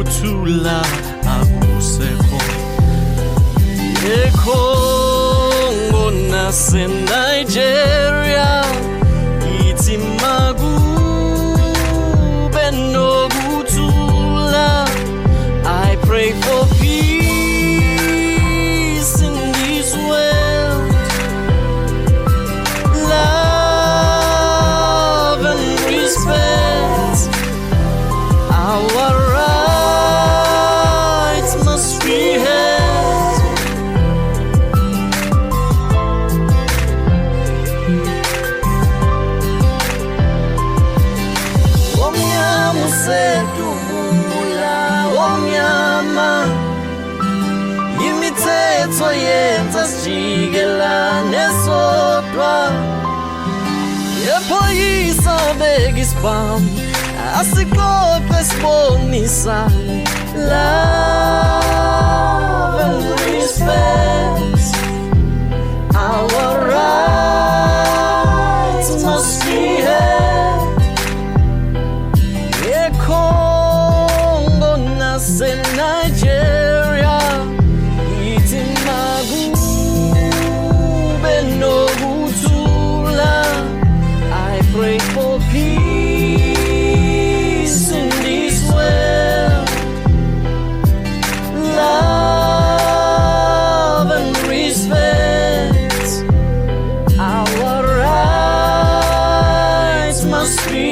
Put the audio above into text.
kuthula akusekho eCongo naseNigeria ithi makube nokuthula. I pray for peace in this world, love and respect. Our rights must be held. Omnyama usedubula, omnyama imithetho yenza sijikelane sodwa. Yephoyisa beka isibhamu asixoxe sibonisane, love and respect. Our rights must be held. eCongo naseNigeria ithi makube nokuthula. I pray for peace in this world, love and respect. Our rights must be